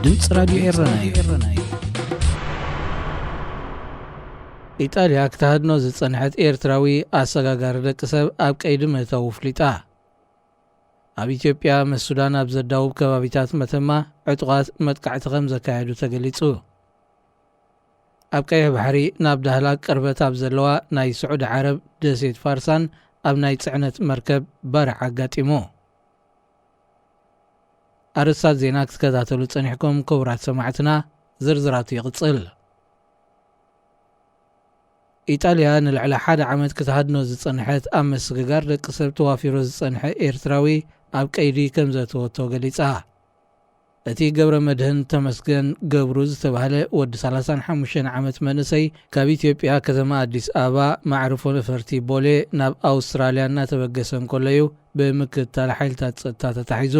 ድምጽ ራዲዮ ኤረና ኢጣልያ ከተሃድኖ ዝጸንሐት ኤርትራዊ አሰጋጋሪ ደቂ ሰብ ኣብ ቀይዲ ምእታው ፍሊጣ ኣብ ኢትዮጵያ ምስ ሱዳን ኣብ ዘዳውብ ከባቢታት መተማ ዕጡቃት መጥቃዕቲ ከም ዘካየዱ ተገሊጹ ኣብ ቀይሕ ባሕሪ ናብ ዳህላክ ቅርበት ኣብ ዘለዋ ናይ ስዑድ ዓረብ ደሴት ፋርሳን ኣብ ናይ ጽዕነት መርከብ ባርዕ ኣጋጢሙ ኣርስታት ዜና ክትከታተሉ ጸኒሕኩም ክቡራት ሰማዕትና ዝርዝራቱ ይቕጽል ኢጣልያ ንልዕሊ 1 ዓመት ከተሃድኖ ዝጸንሐት ኣብ መስግጋር ደቂ ሰብ ተዋፊሩ ዝጸንሐ ኤርትራዊ ኣብ ቀይዲ ከም ዘተወቶ ገሊጻ እቲ ገብረ መድህን ተመስገን ገብሩ ዝተባህለ ወዲ 35 ዓመት መንእሰይ ካብ ኢትዮጵያ ከተማ ኣዲስ ኣበባ ማዕርፎ ነፈርቲ ቦሌ ናብ ኣውስትራልያ እናተበገሰ እንከሎ ብምክትታል ሓይልታት ጸጥታ ተታሒዙ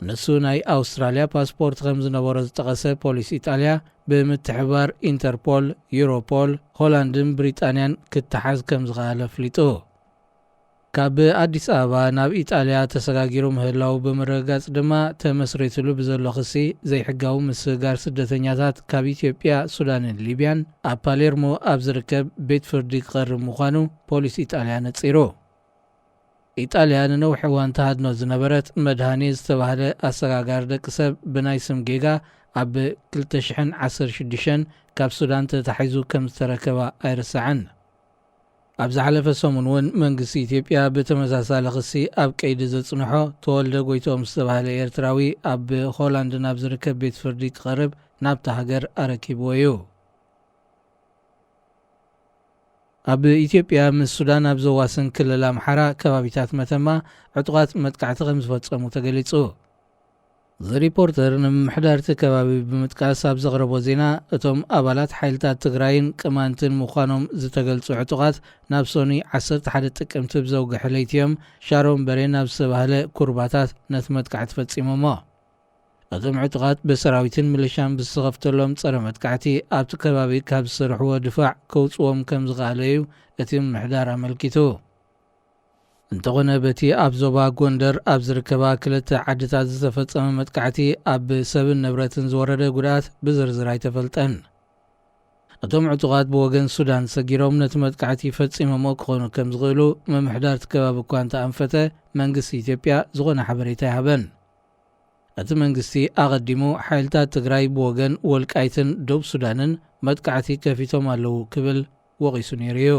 ንሱ ናይ ኣውስትራልያ ፓስፖርት ከም ዝነበሮ ዝጠቐሰ ፖሊስ ኢጣልያ ብምትሕባር ኢንተርፖል፣ ዩሮፖል፣ ሆላንድን ብሪጣንያን ክትሓዝ ከም ዝኽኣለ ፍሊጡ ካብ ኣዲስ ኣበባ ናብ ኢጣልያ ተሰጋጊሩ ምህላው ብምርግጋጽ ድማ ተመስሪትሉ ብዘሎ ክሲ ዘይሕጋዊ ምስጋር ስደተኛታት ካብ ኢትዮጵያ፣ ሱዳንን ሊብያን ኣብ ፓሌርሞ ኣብ ዝርከብ ቤት ፍርዲ ክቐርብ ምዃኑ ፖሊስ ኢጣልያ ነጺሩ ኢጣልያ ንነዊሕ እዋን ተሃድኖ ዝነበረት መድሃኒ ዝተባህለ ኣሰጋጋሪ ደቂ ሰብ ብናይ ስም ጌጋ ኣብ 2016 ካብ ሱዳን ተታሒዙ ከም ዝተረከባ ኣይርስዓን ኣብ ዝሓለፈ ሰሙን እውን መንግስቲ ኢትዮጵያ ብተመሳሳሊ ክሲ ኣብ ቀይዲ ዘጽንሖ ተወልደ ጎይቶም ዝተባህለ ኤርትራዊ ኣብ ሆላንድ ናብ ዝርከብ ቤት ፍርዲ ክቐርብ ናብታ ሃገር ኣረኪብዎ እዩ ኣብ ኢትዮጵያ ምስ ሱዳን ኣብ ዘዋስን ክልል ኣምሓራ ከባቢታት መተማ ዕጡቃት መጥቃዕቲ ከም ዝፈጸሙ ተገሊጹ ዝሪፖርተር ንምሕዳርቲ ከባቢ ብምጥቃስ ኣብ ዘቕረቦ ዜና እቶም ኣባላት ሓይልታት ትግራይን ቅማንትን ምዃኖም ዝተገልጹ ዕጡቃት ናብ ሶኒ 11 ጥቅምቲ ብዘውግሕ ለይትዮም ሻሮን በሬ ናብ ዝተባህለ ኩርባታት ነቲ መጥቃዕቲ ፈጺሞሞ እቶም ዕጡቃት ብሰራዊትን ሚሊሻን ብዝኸፍተሎም ጸረ መጥቃዕቲ ኣብቲ ከባቢ ካብ ዝሰርሕዎ ድፋዕ ከውፅዎም ከም ዝኽኣለዩ እቲ ምሕዳር ኣመልኪቱ እንተኾነ በቲ ኣብ ዞባ ጎንደር ኣብ ዝርከባ ክልተ ዓድታት ዝተፈጸመ መጥቃዕቲ ኣብ ሰብን ንብረትን ዝወረደ ጉድኣት ብዝርዝር ኣይተፈልጠን እቶም ዕጡቃት ብወገን ሱዳን ሰጊሮም ነቲ መጥቃዕቲ ፈጺሞሞ ክኾኑ ከም ዝኽእሉ ምምሕዳርቲ ከባቢ እኳ እንተኣንፈተ መንግስቲ ኢትዮጵያ ዝኾነ ሓበሬታ ይሃበን እቲ መንግስቲ ኣቐዲሙ ሓይልታት ትግራይ ብወገን ወልቃይትን ደቡብ ሱዳንን መጥቃዕቲ ከፊቶም ኣለዉ ክብል ወቒሱ ነይሩ እዩ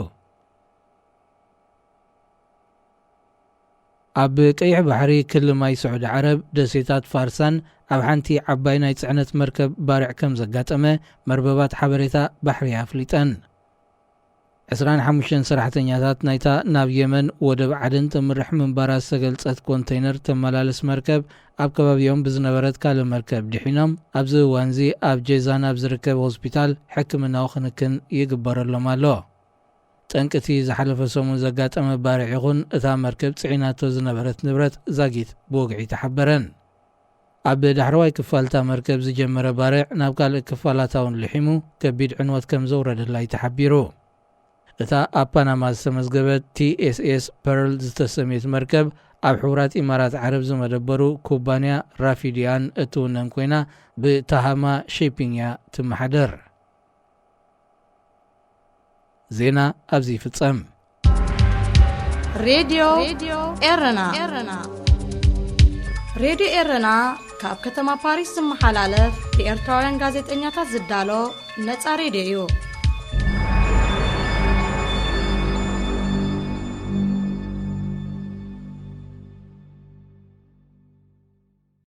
ኣብ ቀይሕ ባሕሪ ክልማይ ስዑድ ዓረብ ደሴታት ፋርሳን ኣብ ሓንቲ ዓባይ ናይ ጽዕነት መርከብ ባርዕ ከም ዘጋጠመ መርበባት ሓበሬታ ባሕሪ ኣፍሊጠን 25 ሰራሕተኛታት ናይታ ናብ የመን ወደብ ዓደን ተምርሕ ምንባራ ዝተገልጸት ኮንቴይነር ተመላለስ መርከብ ኣብ ከባቢኦም ብዝነበረት ካልእ መርከብ ድሒኖም ኣብዚ እዋንዚ ኣብ ጄዛን ኣብ ዝርከብ ሆስፒታል ሕክምናዊ ክንክን ይግበረሎም ኣሎ ጠንቅቲ ዝሓለፈ ሰሙን ዘጋጠመ ባርዕ ይኹን እታ መርከብ ጽዒናቶ ዝነበረት ንብረት ዛጊት ብወግዒ ተሓበረን ኣብ ዳሕረዋይ ክፋልታ መርከብ ዝጀመረ ባርዕ ናብ ካልእ ክፋላታውን ልሒሙ ከቢድ ዕንወት ከም ዘውረደላ ተሓቢሩ እታ ኣብ ፓናማ ዝተመዝገበት TSS ፐርል ዝተሰሜት መርከብ ኣብ ሕቡራት ኢማራት ዓረብ ዝመደበሩ ኩባንያ ራፊዲያን እትውነን ኮይና ብታሃማ ሺፒንግ እያ ትመሓደር ዜና ኣብዚ ይፍጸም ሬድዮ ኤረና ሬድዮ ኤረና ካብ ከተማ ፓሪስ ዝመሓላለፍ ብኤርትራውያን ጋዜጠኛታት ዝዳሎ ነፃ ሬድዮ እዩ